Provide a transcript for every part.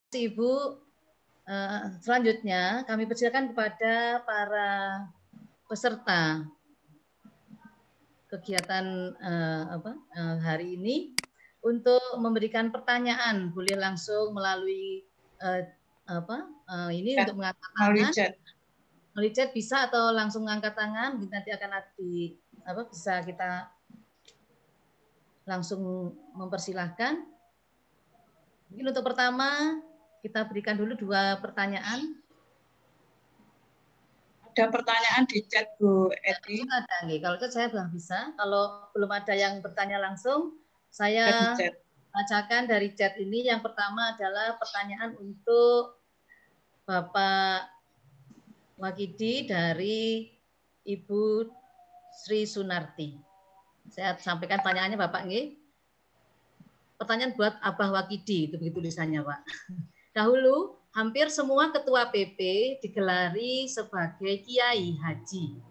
Ibu, selanjutnya kami persilakan kepada para peserta kegiatan hari ini untuk memberikan pertanyaan. Boleh langsung melalui ini untuk mengangkat tangan. Melalui chat bisa atau langsung mengangkat tangan. Nanti akan bisa kita langsung mempersilahkan. Mungkin untuk pertama kita berikan dulu 2 pertanyaan. Ada pertanyaan di chat Bu Eti. Ada, kalau chat saya belum bisa. Kalau belum ada yang bertanya langsung, saya bacakan dari chat ini. Yang pertama adalah pertanyaan untuk Bapak Wakidi dari Ibu Sri Sunarti. Saya sampaikan pertanyaannya Bapak nggih. Pertanyaan buat Abah Wakidi, itu begitu tulisannya Pak. Dahulu hampir semua ketua PP digelari sebagai kiai haji.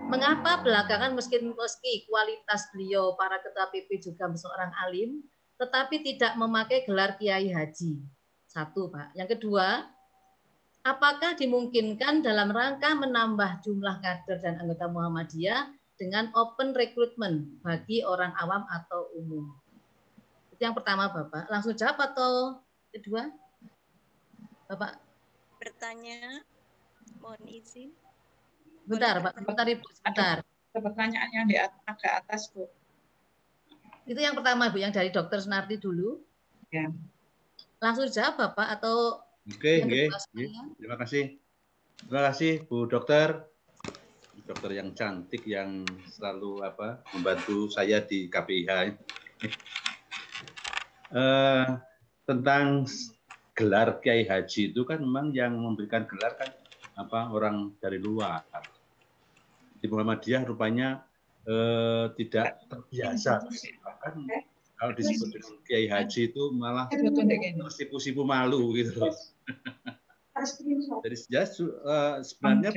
Mengapa belakangan meski kualitas beliau para ketua PP juga seorang alim, tetapi tidak memakai gelar kiai haji? 1, Pak. Yang kedua, apakah dimungkinkan dalam rangka menambah jumlah kader dan anggota Muhammadiyah dengan open recruitment bagi orang awam atau umum? Itu yang pertama, Bapak. Langsung jawab atau kedua? Bapak bertanya, mohon izin. Bentar, Pak. Bentar, Ibu. Sebentar. Ada pertanyaan yang di agak atas, Bu. Itu yang pertama, Bu, yang dari Dokter Sunarti dulu. Ya. Langsung jawab, Bapak, atau Oke. Terima kasih. Terima kasih, Bu Dokter. Dokter yang cantik yang selalu membantu saya di KPIH. Tentang gelar Kiai Haji itu kan memang yang memberikan gelar kan orang dari luar. Di Muhammadiyah rupanya tidak terbiasa. Bahkan kalau disebut dengan Kiai Haji itu malah sipu-sipu malu gitu loh. Jadi sebenarnya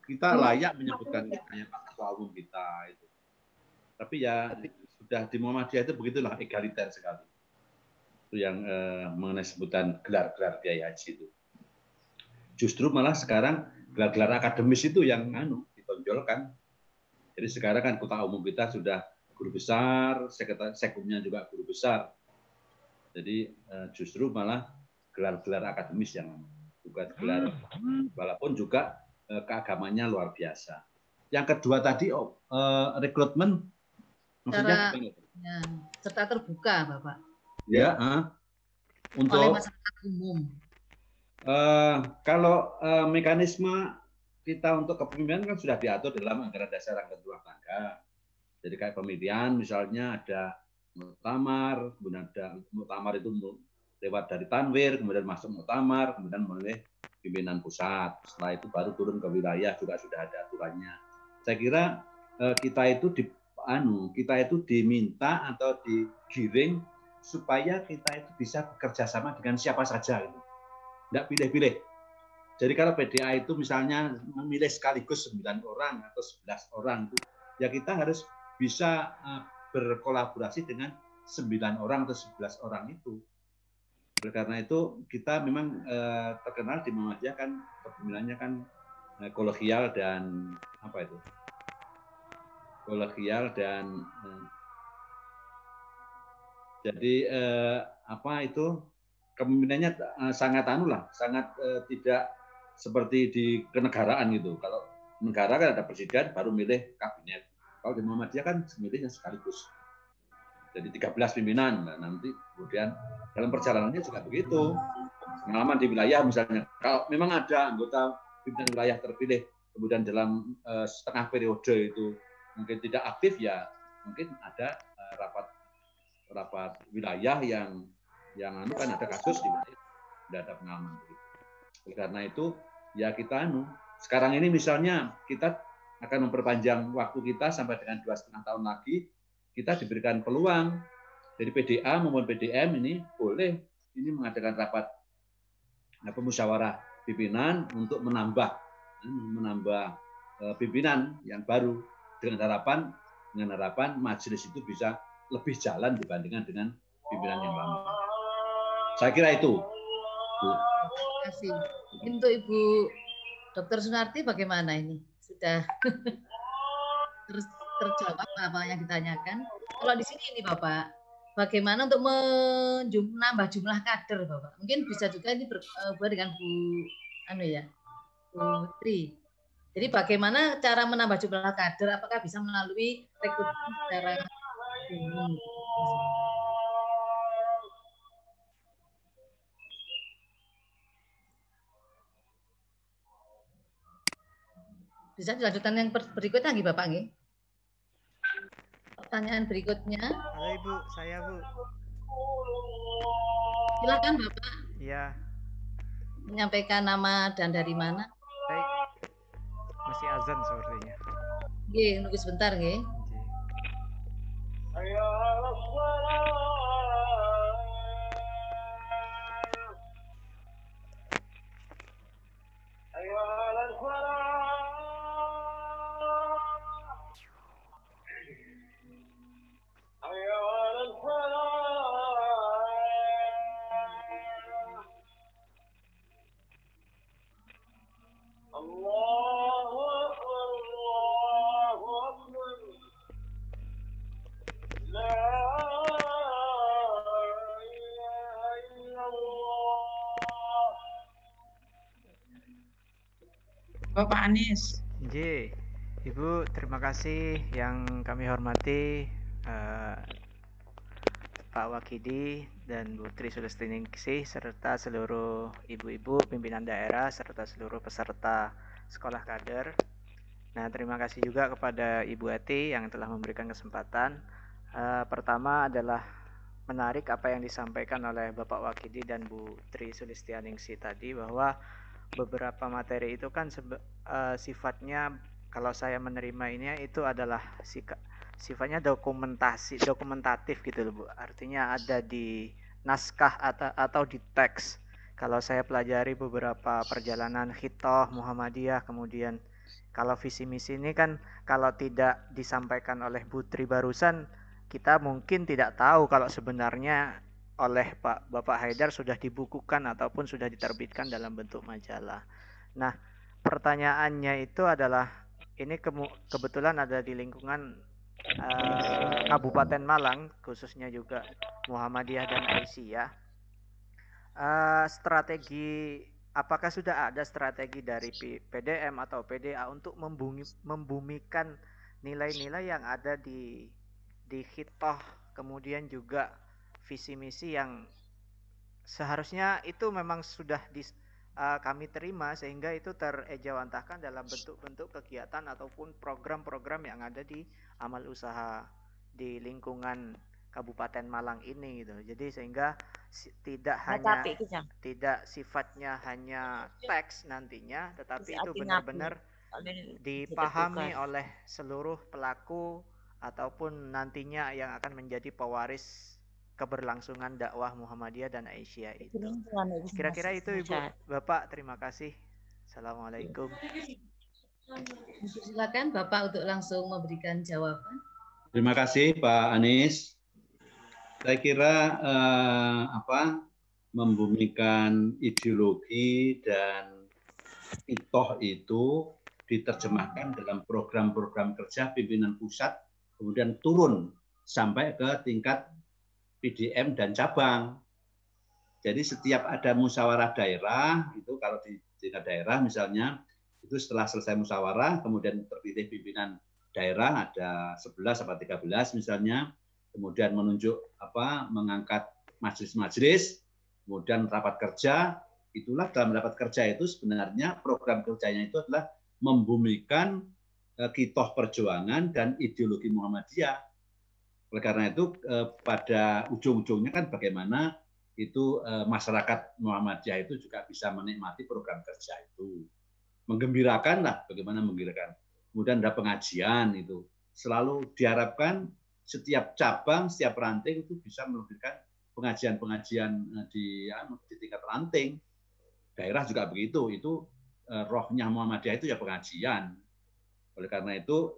kita layak menyebutkan kayak ketua umum kita itu. Tapi ya sudah di Muhammadiyah itu begitulah, egaliter sekali. Itu yang mengenai sebutan gelar-gelar Kiai Haji itu. Justru malah sekarang gelar-gelar akademis itu yang ditonjolkan. Jadi sekarang kan ketua umum kita sudah guru besar, sekumnya juga guru besar. Jadi justru malah gelar-gelar akademis yang bukan gelar, walaupun juga keagamannya luar biasa. Yang kedua tadi rekrutmen, maksudnya ya, serta terbuka, Bapak. Ya, untuk oleh masyarakat umum. Kalau mekanisme kita untuk kepemimpinan kan sudah diatur dalam anggaran dasar anggaran rumah tangga. Jadi kayak pemilihan misalnya ada muktamar, kemudian ada muktamar itu lewat dari tanwir, kemudian masuk muktamar, kemudian memilih pimpinan pusat. Setelah itu baru turun ke wilayah juga sudah ada aturannya. Saya kira kita itu diminta atau digiring supaya kita itu bisa bekerja sama dengan siapa saja gitu. Tidak pilih-pilih. Jadi kalau PDA itu misalnya memilih sekaligus 9 orang atau 11 orang itu, ya kita harus bisa berkolaborasi dengan 9 orang atau 11 orang itu. Oleh karena itu kita memang terkenal di Muhammadiyah kan kepemimpinannya kan kolegial dan kolegial dan jadi kepemimpinannya sangat sangat tidak seperti di kenegaraan gitu. Kalau negara kan ada presiden baru milih kabinet. Kalau di Muhammadiyah kan milihnya sekaligus. Jadi 13 pimpinan. Nah, nanti kemudian dalam perjalanannya juga begitu. Pengalaman di wilayah misalnya, kalau memang ada anggota pimpinan wilayah terpilih, kemudian dalam setengah periode itu mungkin tidak aktif, ya mungkin ada rapat wilayah yang kan ada kasus di mana tidak ada pengalaman begitu. Oleh karena itu ya kita sekarang ini misalnya kita akan memperpanjang waktu kita sampai dengan 2,5 tahun lagi, kita diberikan peluang dari PDA maupun PDM ini boleh ini mengadakan rapat musyawarah pimpinan untuk menambah pimpinan yang baru dengan harapan majelis itu bisa lebih jalan dibandingkan dengan pimpinan yang lama. Saya kira itu. Bu. Terima kasih. Untuk Ibu Dr. Sunarti bagaimana ini? Sudah terjawab apa yang ditanyakan? Kalau di sini ini Bapak, bagaimana untuk menambah jumlah kader Bapak? Mungkin bisa juga ini berhubungan dengan Bu Tri. Jadi bagaimana cara menambah jumlah kader? Apakah bisa melalui rekrutmen secara umum? Bisa dilanjutkan yang berikutnya lagi Bapak nggih? Pertanyaan berikutnya. Halo Ibu, saya Bu. Silakan Bapak. Iya. Menyampaikan nama dan dari mana? Baik. Masih azan sepertinya. Nggih, nunggu sebentar nggih. Bapak Anies. Nggih. Ibu, terima kasih yang kami hormati Pak Wakidi dan Bu Tri Sulistiningsih serta seluruh ibu-ibu pimpinan daerah serta seluruh peserta sekolah kader. Nah, terima kasih juga kepada Ibu Ati yang telah memberikan kesempatan. Pertama adalah menarik apa yang disampaikan oleh Bapak Wakidi dan Bu Tri Sulistiningsih tadi, bahwa beberapa materi itu kan sifatnya, kalau saya menerima ini itu adalah sifatnya dokumentatif gitu loh Bu. Artinya ada di naskah atau di teks. Kalau saya pelajari beberapa perjalanan Khitoh Muhammadiyah, kemudian kalau visi misi ini kan kalau tidak disampaikan oleh Bu Tri barusan, kita mungkin tidak tahu kalau sebenarnya oleh Bapak Haidar sudah dibukukan ataupun sudah diterbitkan dalam bentuk majalah. Nah, pertanyaannya itu adalah, ini kebetulan ada di lingkungan Kabupaten Malang, khususnya juga Muhammadiyah dan Aisyah. Strategi, apakah sudah ada strategi dari PDM atau PDA untuk membumikan nilai-nilai yang ada di Khitoh, kemudian juga visi misi yang seharusnya itu memang sudah kami terima, sehingga itu terejawantahkan dalam bentuk-bentuk kegiatan ataupun program-program yang ada di amal usaha di lingkungan Kabupaten Malang ini gitu. Jadi sehingga tidak sifatnya hanya teks nantinya, tetapi itu benar-benar dipahami oleh seluruh pelaku ataupun nantinya yang akan menjadi pewaris keberlangsungan dakwah Muhammadiyah dan Aisyah itu. Kira-kira itu Ibu, Bapak, terima kasih. Assalamualaikum. Silakan Bapak untuk langsung memberikan jawaban. Terima kasih Pak Anies. Saya kira membumikan ideologi dan itoh itu diterjemahkan dalam program-program kerja pimpinan pusat, kemudian turun sampai ke tingkat PDM dan cabang. Jadi setiap ada musyawarah daerah, itu kalau di tingkat daerah misalnya, itu setelah selesai musyawarah, kemudian terpilih pimpinan daerah, ada 11 atau 13 misalnya, kemudian menunjuk mengangkat majelis-majelis, kemudian rapat kerja. Itulah dalam rapat kerja itu sebenarnya program kerjanya itu adalah membumikan khitoh perjuangan dan ideologi Muhammadiyah. Oleh karena itu pada ujung-ujungnya kan bagaimana itu masyarakat Muhammadiyah itu juga bisa menikmati program kerja itu. Menggembirakan lah, bagaimana menggembirakan. Kemudian ada pengajian itu. Selalu diharapkan setiap cabang, setiap ranting itu bisa memberikan pengajian-pengajian di tingkat ranting. Daerah juga begitu, itu rohnya Muhammadiyah itu ya pengajian. Oleh karena itu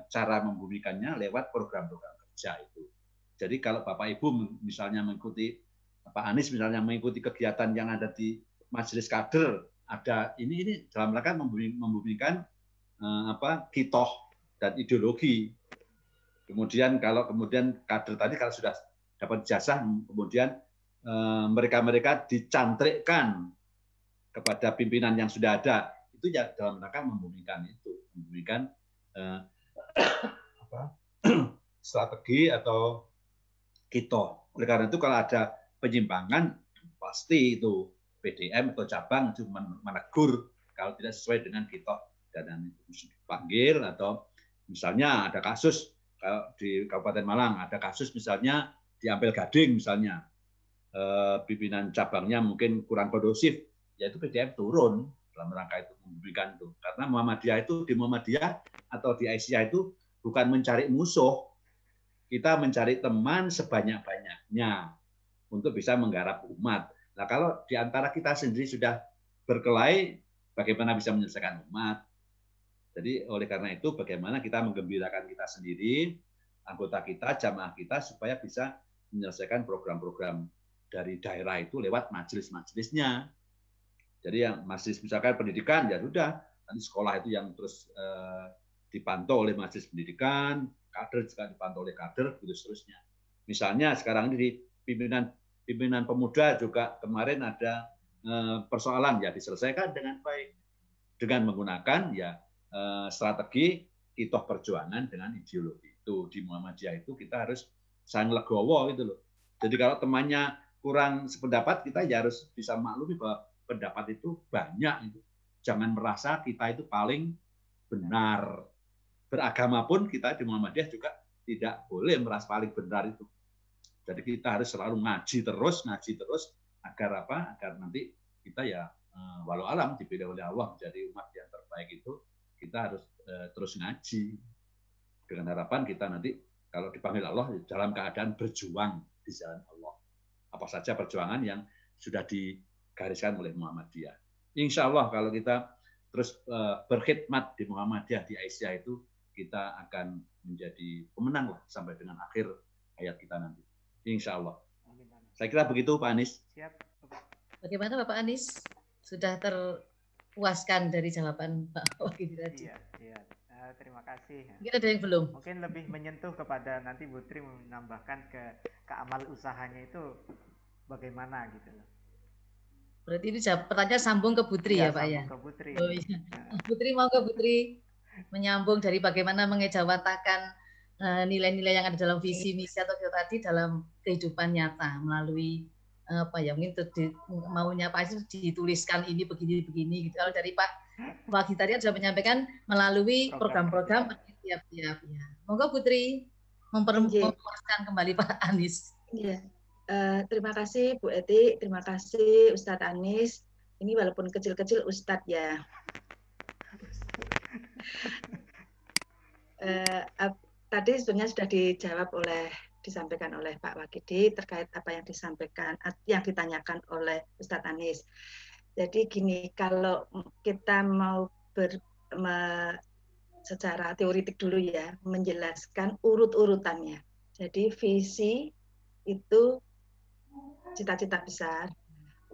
cara membumikannya lewat program-program kerja itu. Jadi kalau Bapak Ibu misalnya mengikuti Pak Anies misalnya mengikuti kegiatan yang ada di majelis kader, ada ini dalam rangka membumikan kitoh dan ideologi. Kemudian kalau kader tadi kalau sudah dapat ijazah, kemudian mereka dicantrikkan kepada pimpinan yang sudah ada, itu ya dalam rangka membumikan strategi atau kitoh. Oleh karena itu kalau ada penyimpangan pasti itu PDM atau cabang itu menegur kalau tidak sesuai dengan kitoh, dan itu dipanggil. Atau misalnya ada kasus kalau di Kabupaten Malang ada kasus misalnya di Ampel Gading misalnya, pimpinan cabangnya mungkin kurang kondusif, yaitu PDM turun dalam rangka itu memberikan itu. Karena Muhammadiyah itu di Muhammadiyah atau di Aisyah itu bukan mencari musuh, kita mencari teman sebanyak-banyaknya untuk bisa menggarap umat. Nah, kalau di antara kita sendiri sudah berkelahi, bagaimana bisa menyelesaikan umat? Jadi oleh karena itu bagaimana kita menggembirakan kita sendiri, anggota kita, jamaah kita, supaya bisa menyelesaikan program-program dari daerah itu lewat majelis-majelisnya. Jadi yang majelis misalkan pendidikan, ya sudah, nanti sekolah itu yang terus dipantau oleh majelis pendidikan, kader juga dipantau oleh kader, begitu seterusnya. Misalnya sekarang ini di pimpinan pemuda juga kemarin ada persoalan, ya diselesaikan dengan baik dengan menggunakan strategi kitoh perjuangan dengan ideologi itu. Di Muhammadiyah itu kita harus saling legowo gitu loh. Jadi kalau temannya kurang sependapat, kita ya harus bisa maklumi bahwa pendapat itu banyak itu. Jangan merasa kita itu paling benar. Beragama pun kita di Muhammadiyah juga tidak boleh merasa paling benar itu. Jadi kita harus selalu ngaji terus agar apa? Agar nanti kita ya walau alam dipilih oleh Allah menjadi umat yang terbaik itu, kita harus terus ngaji dengan harapan kita nanti kalau dipanggil Allah dalam keadaan berjuang di jalan Allah. Apa saja perjuangan yang sudah digariskan oleh Muhammadiyah. Insya Allah kalau kita terus berkhidmat di Muhammadiyah, di Aisyah itu, kita akan menjadi pemenang lah sampai dengan akhir hayat kita nanti. Insya Allah. Saya kira begitu Pak Anies. Siap. Bagaimana Bapak Anies? Sudah terpuaskan dari jawaban Pak Wakil tadi? Iya. Terima kasih. Mungkin ada yang belum. Mungkin lebih menyentuh kepada nanti Bu Tri menambahkan ke amal usahanya itu bagaimana gitu loh. Berarti ini pertanyaan sambung ke Putri ya Pak ya? Ke Putri. Oh iya. Putri mau ke Putri menyambung dari bagaimana mengejawatakan nilai-nilai yang ada dalam visi misi atau tadi dalam kehidupan nyata melalui mungkin maunya Pak itu dituliskan ini begini gitu. Kalau dari Pak Wagi tadi sudah menyampaikan melalui program-program ya. Monggo Putri mempermuaskan kembali Pak Anies. Iya. Terima kasih Bu Eti, terima kasih Ustadz Anies. Ini walaupun kecil-kecil Ustadz ya. Tadi sebenarnya sudah disampaikan oleh Pak Wakidi terkait apa yang ditanyakan oleh Ustadz Anies. Jadi gini, kalau kita mau secara teoritik dulu ya, menjelaskan urut-urutannya. Jadi visi itu cita-cita besar.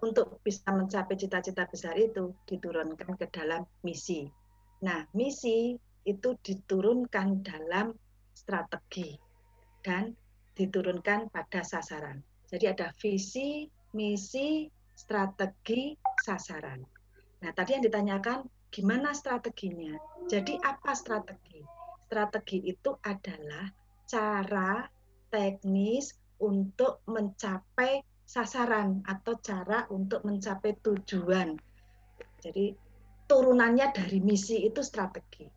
Untuk bisa mencapai cita-cita besar itu diturunkan ke dalam misi. Nah, misi itu diturunkan dalam strategi dan diturunkan pada sasaran. Jadi ada visi, misi, strategi, sasaran. Nah, tadi yang ditanyakan gimana strateginya? Jadi apa strategi? Strategi itu adalah cara teknis untuk mencapai sasaran atau cara untuk mencapai tujuan. Jadi turunannya dari misi itu strategi.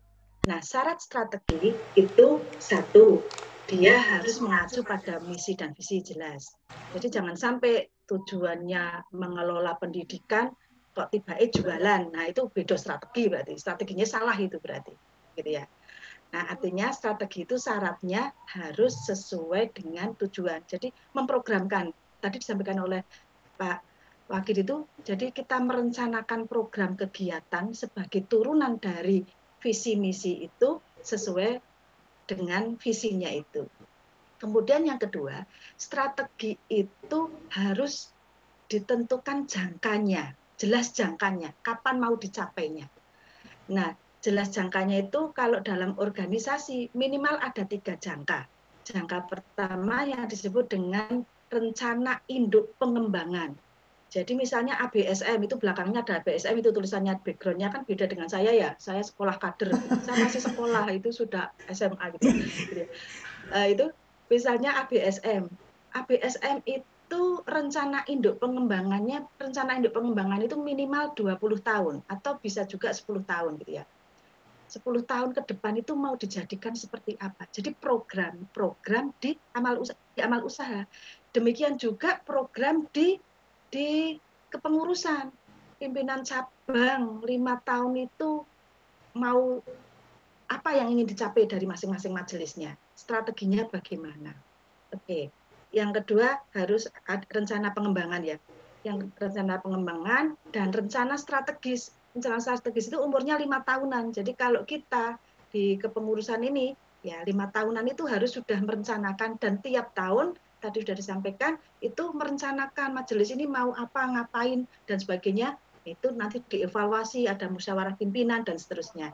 Nah, syarat strategi itu satu, dia harus mengacu pada misi dan visi jelas. Jadi jangan sampai tujuannya mengelola pendidikan kok tiba-tiba jualan. Nah, itu beda strategi berarti. Strateginya salah itu berarti. Gitu ya. Nah, artinya strategi itu syaratnya harus sesuai dengan tujuan. Jadi memprogramkan. Tadi disampaikan oleh Pak Wakil itu, jadi kita merencanakan program kegiatan sebagai turunan dari visi misi itu sesuai dengan visinya itu. Kemudian yang kedua, strategi itu harus ditentukan jangkanya, jelas jangkanya, kapan mau dicapainya. Nah, jelas jangkanya itu kalau dalam organisasi minimal ada 3 jangka. Jangka pertama yang disebut dengan rencana induk pengembangan. Jadi misalnya ABSM itu belakangnya ada ABSM itu tulisannya backgroundnya kan beda dengan saya ya. Saya sekolah kader, saya masih sekolah itu sudah SMA gitu. Itu misalnya ABSM. ABSM itu rencana induk pengembangannya, rencana induk pengembangan itu minimal 20 tahun atau bisa juga 10 tahun gitu ya. 10 tahun ke depan itu mau dijadikan seperti apa. Jadi program di amal usaha. Demikian juga program di kepengurusan. Pimpinan cabang 5 tahun itu mau apa yang ingin dicapai dari masing-masing majelisnya. Strateginya bagaimana. Oke. Yang kedua harus ada rencana pengembangan ya. Yang rencana pengembangan dan rencana strategis. Rencana strategis itu umurnya 5 tahunan. Jadi kalau kita di kepengurusan ini, ya 5 tahunan itu harus sudah merencanakan dan tiap tahun, tadi sudah disampaikan, itu merencanakan majelis ini mau apa, ngapain, dan sebagainya. Itu nanti dievaluasi, ada musyawarah pimpinan, dan seterusnya.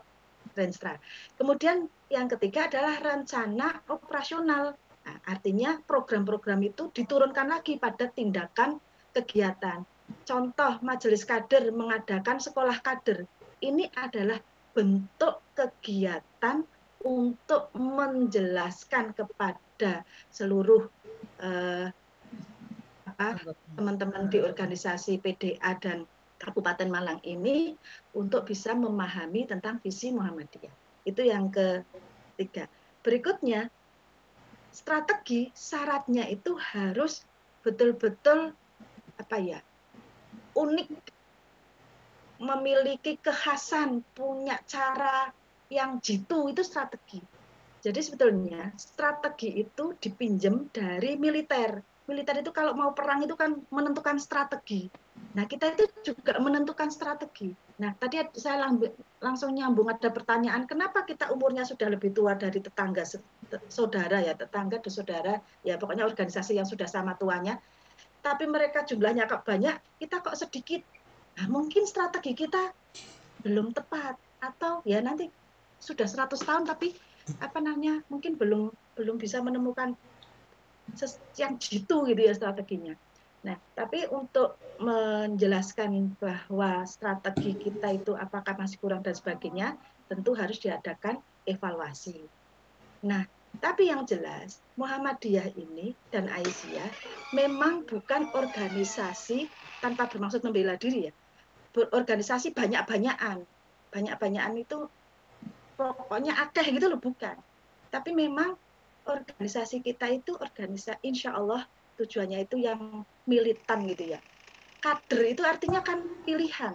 Renstra. Kemudian yang ketiga adalah rencana operasional. Nah, artinya program-program itu diturunkan lagi pada tindakan kegiatan. Contoh majelis kader mengadakan sekolah kader. Ini adalah bentuk kegiatan untuk menjelaskan kepada seluruh teman-teman di organisasi PDA dan Kabupaten Malang ini untuk bisa memahami tentang visi Muhammadiyah. Itu yang ketiga. Berikutnya, strategi syaratnya itu harus betul-betul unik, memiliki kekhasan, punya cara yang jitu, itu strategi. Jadi sebetulnya strategi itu dipinjam dari militer. Militer itu kalau mau perang itu kan menentukan strategi. Nah, kita itu juga menentukan strategi. Nah, tadi saya langsung nyambung ada pertanyaan, kenapa kita umurnya sudah lebih tua dari tetangga saudara ya, tetangga dan saudara, ya pokoknya organisasi yang sudah sama tuanya, tapi mereka jumlahnya kok banyak, kita kok sedikit. Nah, mungkin strategi kita belum tepat atau ya nanti sudah 100 tahun tapi mungkin belum bisa menemukan yang jitu gitu ya strateginya. Nah, tapi untuk menjelaskan bahwa strategi kita itu apakah masih kurang dan sebagainya, tentu harus diadakan evaluasi. Nah, tapi yang jelas Muhammadiyah ini dan Aisyah memang bukan organisasi tanpa bermaksud membela diri ya. Berorganisasi banyak-banyakan. Banyak-banyakan itu pokoknya akeh gitu loh, bukan. Tapi memang organisasi kita itu organisasi insya Allah tujuannya itu yang militan gitu ya. Kader itu artinya kan pilihan.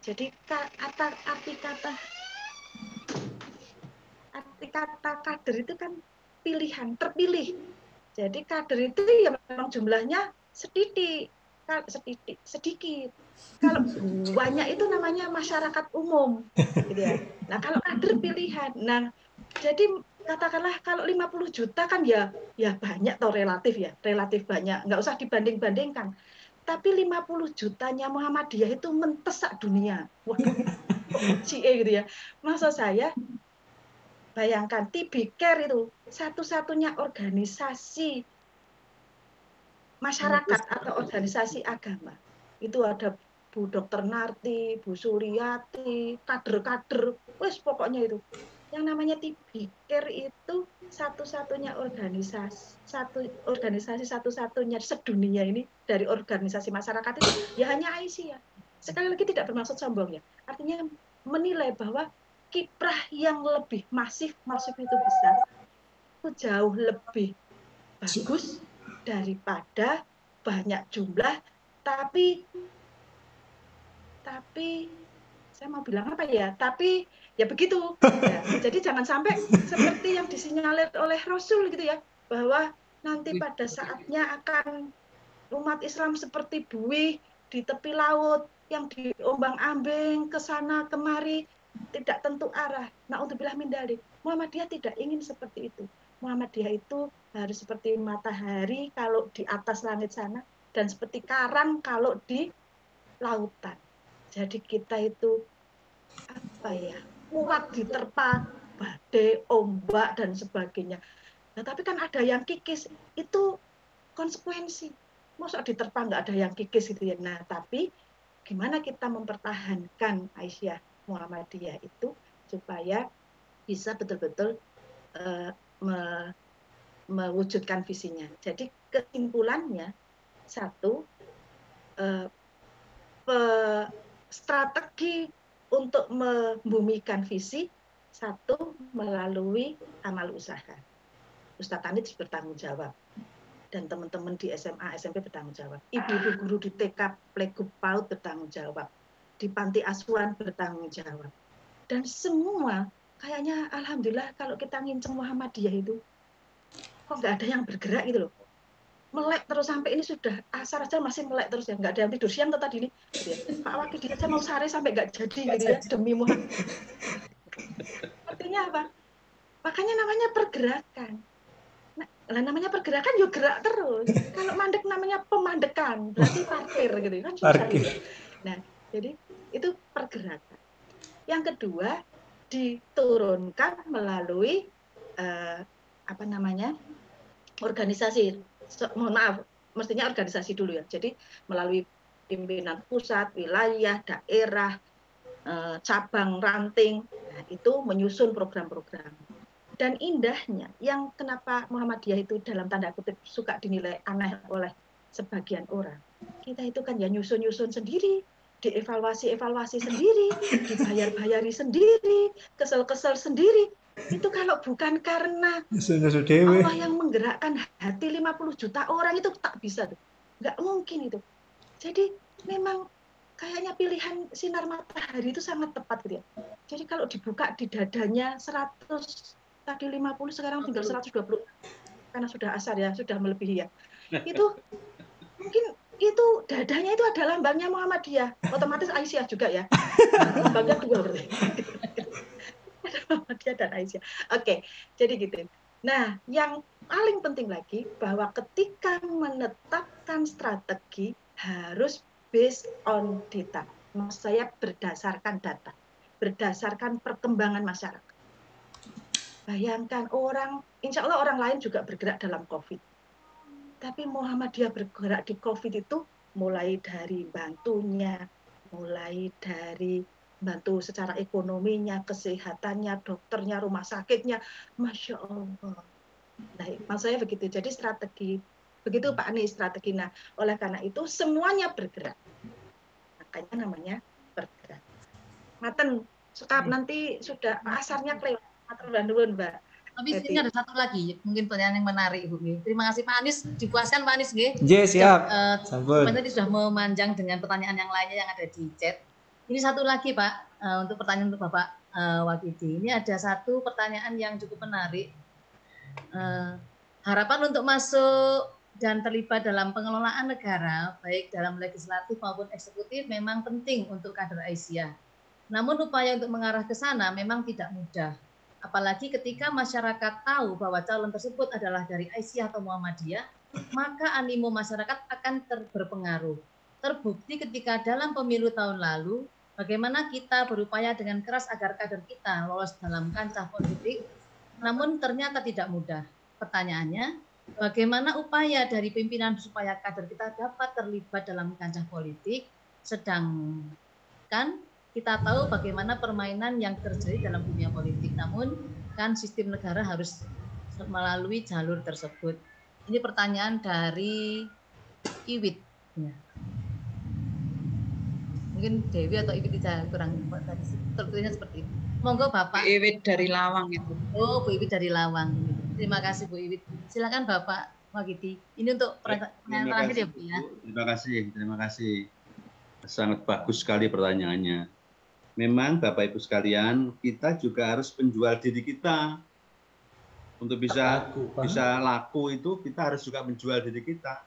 Jadi arti kata kader itu kan pilihan, terpilih. Jadi kader itu ya memang jumlahnya sedikit. Kalau banyak itu namanya masyarakat umum, gitu ya. Nah, kalau kader pilihan. Nah, jadi katakanlah kalau 50 juta kan ya banyak atau relatif banyak, nggak usah dibanding-bandingkan. Tapi 50 jutanya Muhammadiyah itu mentesak dunia. Waduh, CE gitu ya. Maksud saya, bayangkan TB Care itu satu-satunya organisasi masyarakat atau organisasi agama. Itu ada Bu Dr. Narti, Bu Suryati, kader-kader, wes pokoknya itu. Yang namanya TB Care itu satu-satunya organisasi satu-satunya sedunia ini dari organisasi masyarakat itu ya hanya Aisyah. Sekali lagi tidak bermaksud sombong ya. Artinya menilai bahwa kiprah yang lebih masif itu besar, itu jauh lebih bagus daripada banyak jumlah, tapi saya mau bilang apa ya? Tapi ya begitu. Ya. Jadi jangan sampai seperti yang disinyalir oleh Rasul gitu ya, bahwa nanti pada saatnya akan umat Islam seperti buih di tepi laut yang diombang-ambing ke sana kemari, tidak tentu arah. Na'udzubillah min dzalik. Muhammadiyah tidak ingin seperti itu. Muhammadiyah itu harus seperti matahari kalau di atas langit sana, dan seperti karang kalau di lautan. Jadi kita itu apa ya, kuat diterpa badai, ombak dan sebagainya. Nah, tapi kan ada yang kikis, itu konsekuensi. Masa diterpa nggak ada yang kikis gitu ya. Nah, tapi gimana kita mempertahankan Aisyah Muhammadiyah itu supaya bisa betul-betul mewujudkan visinya. Jadi kesimpulannya, satu, strategi untuk membumikan visi, satu, melalui amal usaha. Ustadz Anid bertanggung jawab, dan teman-teman di SMA, SMP bertanggung jawab. Ibu-ibu guru di TK, Playgroup PAUD bertanggung jawab. Di panti asuhan bertanggung jawab. Dan semua, kayaknya alhamdulillah kalau kita nginceng Muhammadiyah itu, kok nggak ada yang bergerak gitu loh. Melek terus sampai ini sudah asar aja masih melek terus ya, nggak ada yang tidur siang tuh tadi nih. Gitu ya. Pak Wakil dia aja mau sare sampai nggak jadi gitu ya, demi Muhammad. Artinya apa? Makanya namanya pergerakan. Nah, namanya pergerakan yuk gerak terus. Kalau mandek namanya pemandekan, berarti parkir gitu kan susah gitu. Nah, jadi itu pergerakan. Yang kedua, diturunkan melalui apa namanya? Organisasi. Mohon maaf, mestinya organisasi dulu ya. Jadi melalui pimpinan pusat, wilayah, daerah, cabang, ranting, nah, itu menyusun program-program. Dan indahnya, yang kenapa Muhammadiyah itu dalam tanda kutip suka dinilai aneh oleh sebagian orang, kita itu kan ya nyusun-nyusun sendiri, dievaluasi-evaluasi sendiri, dibayar-bayari sendiri, kesel-kesel sendiri. Itu kalau bukan karena Allah yang menggerakkan hati 50 juta orang itu tak bisa tuh. Nggak mungkin itu. Jadi memang kayaknya pilihan sinar matahari itu sangat tepat gitu ya. Jadi kalau dibuka di dadanya 100, tadi 50, sekarang tinggal 120. Karena sudah asar ya, sudah melebihi ya. Itu mungkin itu dadanya itu ada lambangnya Muhammadiyah. Otomatis Aisyah juga ya. Lambangnya dua berarti. Muhammadiyah dan Aisyah. Oke, jadi gitu. Nah, yang paling penting lagi bahwa ketika menetapkan strategi harus based on data. Maksud saya berdasarkan data, berdasarkan perkembangan masyarakat. Bayangkan orang, insya Allah orang lain juga bergerak dalam COVID. Tapi Muhammadiyah bergerak di COVID itu mulai dari bantunya, mulai dari bantu secara ekonominya, kesehatannya, dokternya, rumah sakitnya, Masya Allah. Nah, maksud saya begitu. Jadi strategi, begitu Pak Anies strategi. Nah, oleh karena itu semuanya bergerak. Makanya namanya bergerak. Maten, sekap nanti sudah asarnya kelewat. Maten nuwun, Mbak. Tapi ini ada satu lagi, mungkin pertanyaan yang menarik, Ibu. Terima kasih Pak Anies, dipuaskan Pak Anies, nggih. Siap. Tadi sudah memanjang dengan pertanyaan yang lainnya yang ada di chat. Ini satu lagi Pak, untuk pertanyaan untuk Bapak Wakidi. Ini ada satu pertanyaan yang cukup menarik. Harapan untuk masuk dan terlibat dalam pengelolaan negara, baik dalam legislatif maupun eksekutif, memang penting untuk kader Aisyah. Namun upaya untuk mengarah ke sana memang tidak mudah. Apalagi ketika masyarakat tahu bahwa calon tersebut adalah dari Aisyah atau Muhammadiyah, maka animo masyarakat akan berpengaruh. Terbukti ketika dalam pemilu tahun lalu, bagaimana kita berupaya dengan keras agar kader kita lolos dalam kancah politik, namun ternyata tidak mudah. Pertanyaannya, bagaimana upaya dari pimpinan supaya kader kita dapat terlibat dalam kancah politik, sedangkan kita tahu bagaimana permainan yang terjadi dalam dunia politik, namun kan sistem negara harus melalui jalur tersebut. Ini pertanyaan dari Iwit. Ya. Mungkin Dewi atau Iwit tidak kurang tadi tertulisnya seperti itu. Monggo Bapak. Iwit dari Lawang itu. Oh, Bu Iwit dari Lawang. Terima kasih Bu Iwit. Silakan Bapak Wakidi. Ini untuk pertanyaan terakhir ya Bu ya. Terima kasih. Sangat bagus sekali pertanyaannya. Memang Bapak Ibu sekalian, kita juga harus menjual diri kita. Untuk bisa laku itu kita harus juga menjual diri kita.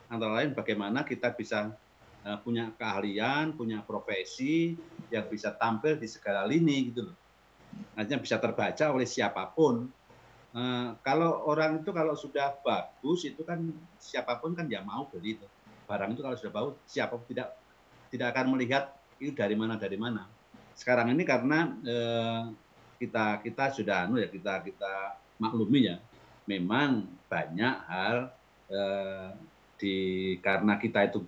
Antara lain bagaimana kita bisa punya keahlian, punya profesi yang bisa tampil di segala lini gitu loh. Artinya bisa terbaca oleh siapapun. kalau orang itu kalau sudah bagus itu kan siapapun kan ya mau beli itu. Barang itu kalau sudah bagus siapapun tidak akan melihat itu dari mana. Sekarang ini karena kita sudah kita maklumi ya, memang banyak hal karena kita itu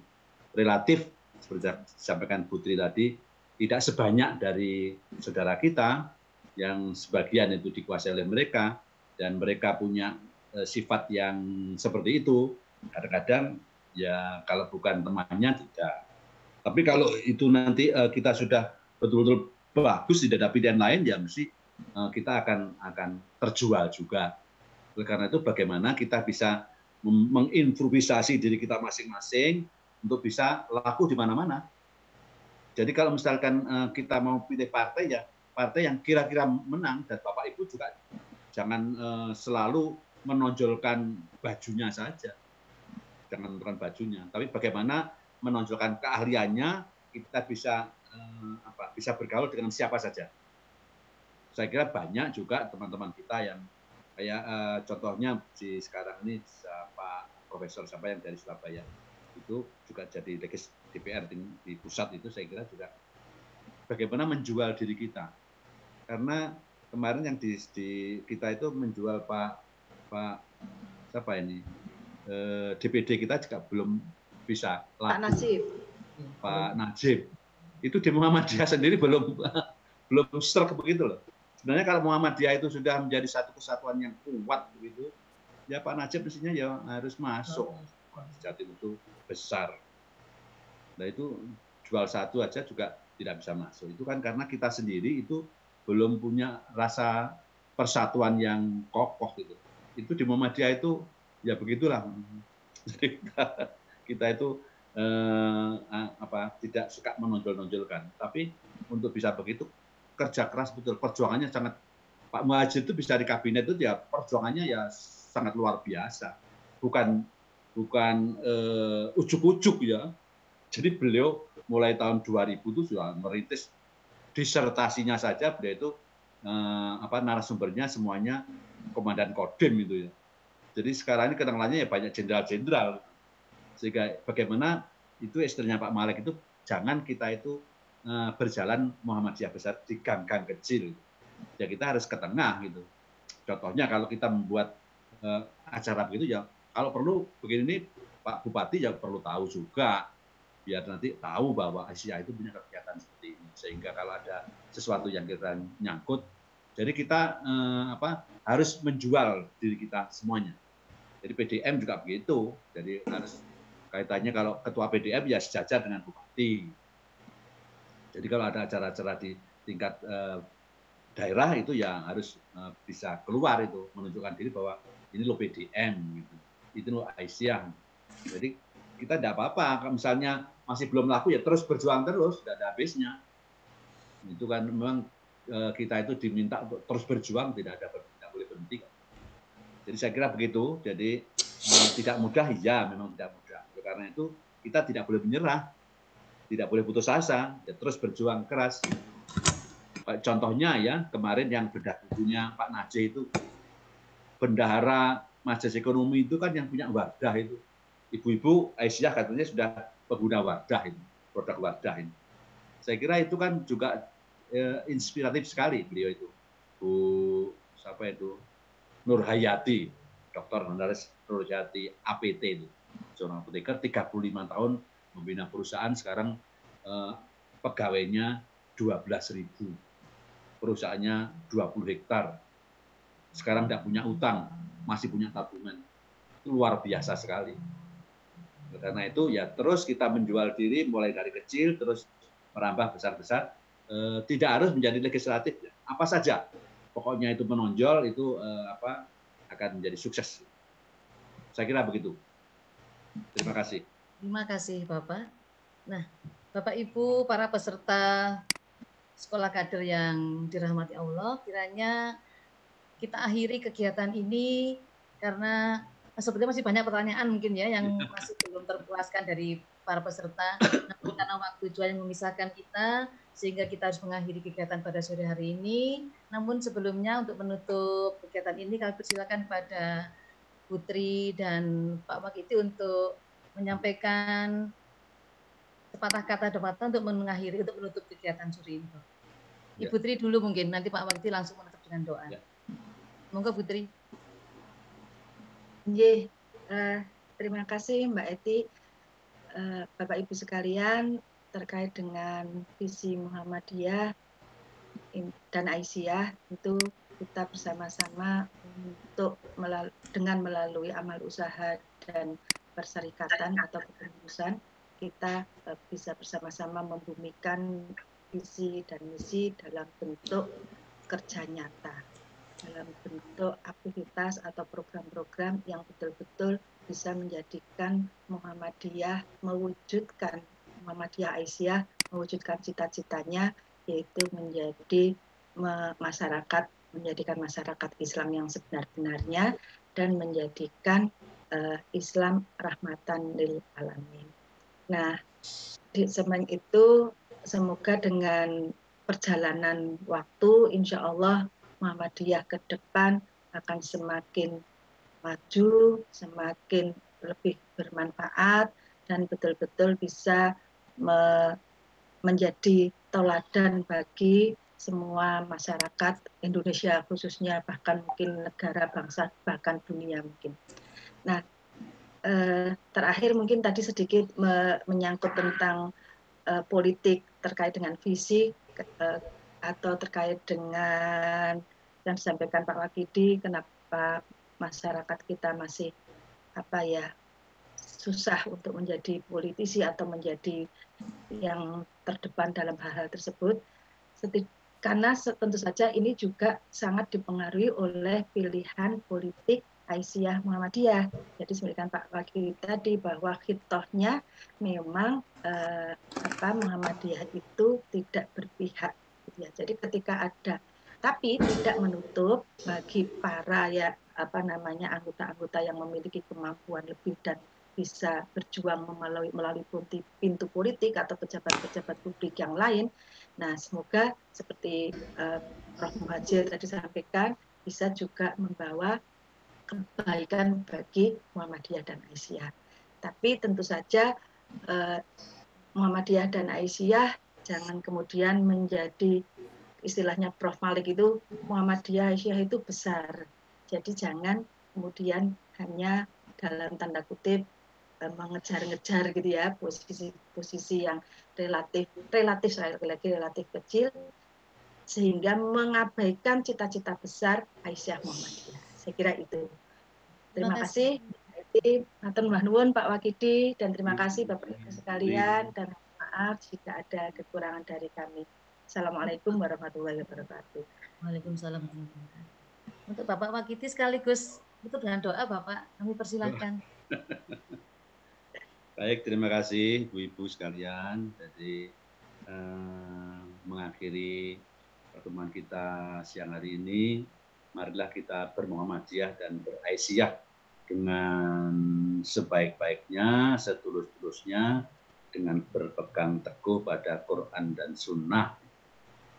relatif seperti disampaikan Putri tadi tidak sebanyak dari saudara kita yang sebagian itu dikuasai oleh mereka dan mereka punya sifat yang seperti itu. Kadang-kadang ya kalau bukan temannya tidak. Tapi kalau itu nanti kita sudah betul-betul bagus tidak ada pilihan lain ya mesti kita akan terjual juga. Oleh karena itu bagaimana kita bisa mengimprovisasi diri kita masing-masing untuk bisa laku di mana-mana. Jadi kalau misalkan kita mau pilih partai ya partai yang kira-kira menang dan Bapak Ibu juga jangan selalu menonjolkan bajunya saja. Jangan menonjolkan bajunya, tapi bagaimana menonjolkan keahliannya kita bisa bisa bergaul dengan siapa saja. Saya kira banyak juga teman-teman kita yang kayak contohnya di sekarang ini Pak Profesor siapa yang dari Surabaya itu juga jadi legis DPR di pusat itu saya kira juga bagaimana menjual diri kita karena kemarin yang di kita itu menjual Pak siapa ini DPD kita juga belum bisa laku. Pak Najib itu di Muhammadiyah sendiri belum stroke begitu loh. Sebenarnya kalau Muhammadiyah itu sudah menjadi satu kesatuan yang kuat begitu, ya Pak Najib mestinya ya harus masuk. Jatim itu besar. Nah itu jual satu aja juga tidak bisa masuk. Itu kan karena kita sendiri itu belum punya rasa persatuan yang kokoh gitu. Itu di Muhammadiyah itu ya begitulah. Jadi kita itu tidak suka menonjol-nonjolkan. Tapi untuk bisa begitu kerja keras betul, perjuangannya sangat. Pak Muhadjir itu bisa di kabinet itu ya perjuangannya ya sangat luar biasa, bukan ujuk-ujuk ya. Jadi beliau mulai tahun 2000 itu sudah merintis disertasinya saja beliau itu narasumbernya semuanya komandan Kodim itu ya. Jadi sekarang ini kenalannya ya banyak jenderal-jenderal. Sehingga bagaimana itu istilahnya Pak Malek itu jangan kita itu berjalan Muhammadiyah besar di gang-gang kecil. Ya kita harus ke tengah gitu. Contohnya kalau kita membuat acara begitu ya kalau perlu begini Pak Bupati ya perlu tahu juga biar nanti tahu bahwa Asia itu punya kegiatan seperti ini sehingga kalau ada sesuatu yang kita nyangkut jadi kita harus menjual diri kita semuanya. Jadi PDM juga begitu. Jadi harus kaitannya kalau ketua PDM ya sejajar dengan bupati. Jadi kalau ada acara-acara di tingkat daerah itu ya harus bisa keluar itu menunjukkan diri bahwa ini lo PDM gitu. Itu lo Aisyah. Jadi kita tidak apa-apa kalau misalnya masih belum laku ya terus berjuang terus, tidak ada habisnya. Itu kan memang kita itu diminta untuk terus berjuang, tidak boleh berhenti. Jadi saya kira begitu. Jadi tidak mudah, ya memang tidak mudah. Karena itu kita tidak boleh menyerah, tidak boleh putus asa, ya terus berjuang keras. Contohnya ya kemarin yang bedah bukunya Pak Najih itu bendahara Majelis Ekonomi itu kan yang punya Wardah itu. Ibu-ibu Aisyah katanya sudah pengguna Wardah ini, produk Wardah ini. Saya kira itu kan juga inspiratif sekali beliau itu. Bu siapa itu? Nur Hayati, Dr. Honoris Nur Hayati APT itu. Seorang apoteker 35 tahun membina perusahaan sekarang pegawainya 12.000. Perusahaannya 20 hektar. Sekarang tidak punya utang, masih punya tabungan. Itu luar biasa sekali. Karena itu ya terus kita menjual diri mulai dari kecil terus merambah besar-besar. Tidak harus menjadi legislatif. Apa saja. Pokoknya itu menonjol itu akan menjadi sukses. Saya kira begitu. Terima kasih. Terima kasih Bapak. Nah, Bapak Ibu para peserta sekolah kader yang dirahmati Allah, kiranya kita akhiri kegiatan ini karena sepertinya masih banyak pertanyaan mungkin ya yang masih belum terpuaskan dari para peserta. Namun karena waktu jua yang memisahkan kita, sehingga kita harus mengakhiri kegiatan pada sore hari ini. Namun sebelumnya untuk menutup kegiatan ini, kami persilakan kepada Putri dan Pak Wakiti untuk menyampaikan sepatah kata untuk mengakhiri, untuk menutup kegiatan sore ini. Ibu Putri dulu mungkin, nanti Pak Wakiti langsung menutup dengan doa. Ya. Monggo Putri. Terima kasih Mbak Eti, Bapak Ibu sekalian, terkait dengan visi Muhammadiyah dan Aisyah, itu kita bersama-sama untuk dengan melalui amal usaha dan perserikatan atau kepengurusan, kita bisa bersama-sama membumikan visi dan misi dalam bentuk kerja nyata, dalam bentuk aktivitas atau program-program yang betul-betul bisa menjadikan Muhammadiyah mewujudkan, Muhammadiyah Aisyah mewujudkan cita-citanya, yaitu menjadikan masyarakat Islam yang sebenar-benarnya dan menjadikan Islam rahmatan lil alamin. Nah, di semen itu semoga dengan perjalanan waktu, insya Allah Muhammadiyah ke depan akan semakin maju, semakin lebih bermanfaat, dan betul-betul bisa menjadi teladan bagi semua masyarakat Indonesia khususnya, bahkan mungkin negara, bangsa, bahkan dunia mungkin. Nah, terakhir mungkin tadi sedikit menyangkut tentang politik terkait dengan visi atau terkait dengan yang disampaikan Pak Wakidi, kenapa masyarakat kita masih susah untuk menjadi politisi atau menjadi yang terdepan dalam hal-hal tersebut, karena tentu saja ini juga sangat dipengaruhi oleh pilihan politik Aisyah Muhammadiyah. Jadi seperti Pak Wakidi tadi, bahwa khitohnya memang Muhammadiyah itu tidak berpihak. Jadi ketika ada, tapi tidak menutup bagi para anggota-anggota yang memiliki kemampuan lebih dan bisa berjuang melalui pintu politik atau pejabat-pejabat publik yang lain. Nah, semoga seperti Prof. Muhajir tadi sampaikan, bisa juga membawa kebaikan bagi Muhammadiyah dan Aisyah. Tapi tentu saja Muhammadiyah dan Aisyah jangan kemudian menjadi, istilahnya Prof. Malik itu, Muhammadiyah Aisyah itu besar. Jadi jangan kemudian hanya dalam tanda kutip mengejar-ngejar gitu ya, posisi yang relatif kecil, sehingga mengabaikan cita-cita besar Aisyah Muhammadiyah. Saya kira itu. Terima kasih. Matur nuwun Pak Wakidi, dan terima kasih Bapak Ibu sekalian, dan maaf jika ada kekurangan dari kami. Assalamualaikum warahmatullahi wabarakatuh. Waalaikumsalam. Untuk Bapak Wakidi sekaligus itu dengan doa Bapak, kami persilahkan. Baik, terima kasih Bu-Ibu sekalian. Jadi mengakhiri pertemuan kita siang hari ini, marilah kita bermuhammadiyah dan beraisyah dengan sebaik-baiknya, setulus-tulusnya, dengan berpegang teguh pada Quran dan Sunnah.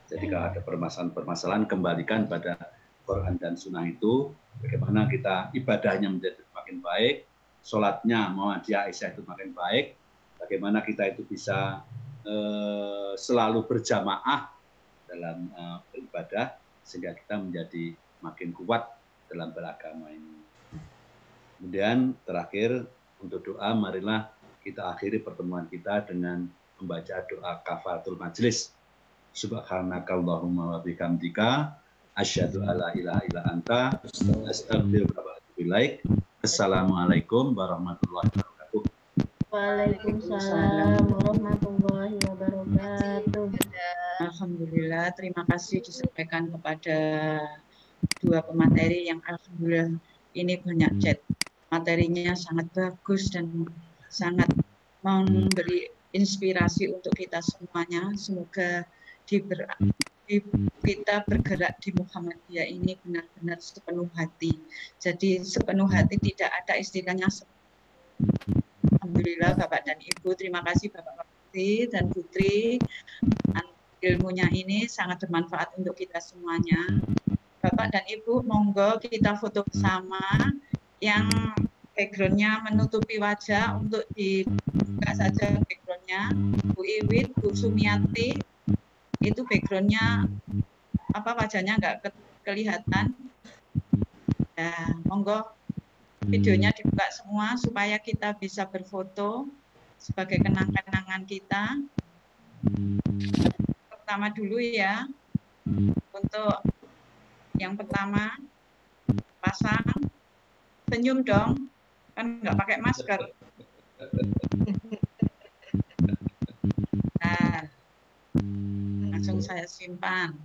Jadi kalau ada permasalahan-permasalahan, kembalikan pada Quran dan Sunnah itu, bagaimana kita ibadahnya menjadi makin baik, sholatnya Muhammadiyah Aisyah itu makin baik, bagaimana kita itu bisa selalu berjamaah dalam beribadah, sehingga kita menjadi makin kuat dalam beragama ini. Kemudian terakhir untuk doa, marilah kita akhiri pertemuan kita dengan membaca doa kafaratul majlis. Subhanakallahumma wa bihamdika asyhadu alla ilaha illa anta astaghfiruka wa atubu ilaik. Assalamualaikum warahmatullahi wabarakatuh. Waalaikumsalam warahmatullahi wabarakatuh. Alhamdulillah, terima kasih disampaikan kepada dua pemateri yang alhamdulillah ini banyak chat. Materinya sangat bagus dan sangat memberi inspirasi untuk kita semuanya. Semoga kita bergerak di Muhammadiyah ini benar-benar sepenuh hati. Jadi sepenuh hati, tidak ada istilahnya Alhamdulillah Bapak dan Ibu, terima kasih Bapak Putri dan Putri. Ilmunya ini sangat bermanfaat untuk kita semuanya. Bapak dan Ibu, monggo kita foto bersama yang backgroundnya menutupi wajah, untuk dibuka saja backgroundnya. Bu Iwit, Bu Sumiati, itu backgroundnya wajahnya nggak kelihatan. Nah, monggo videonya dibuka semua supaya kita bisa berfoto sebagai kenang-kenangan kita. Pertama dulu ya, untuk yang pertama pasang, senyum dong, kan nggak pakai masker. Nah, langsung saya simpan.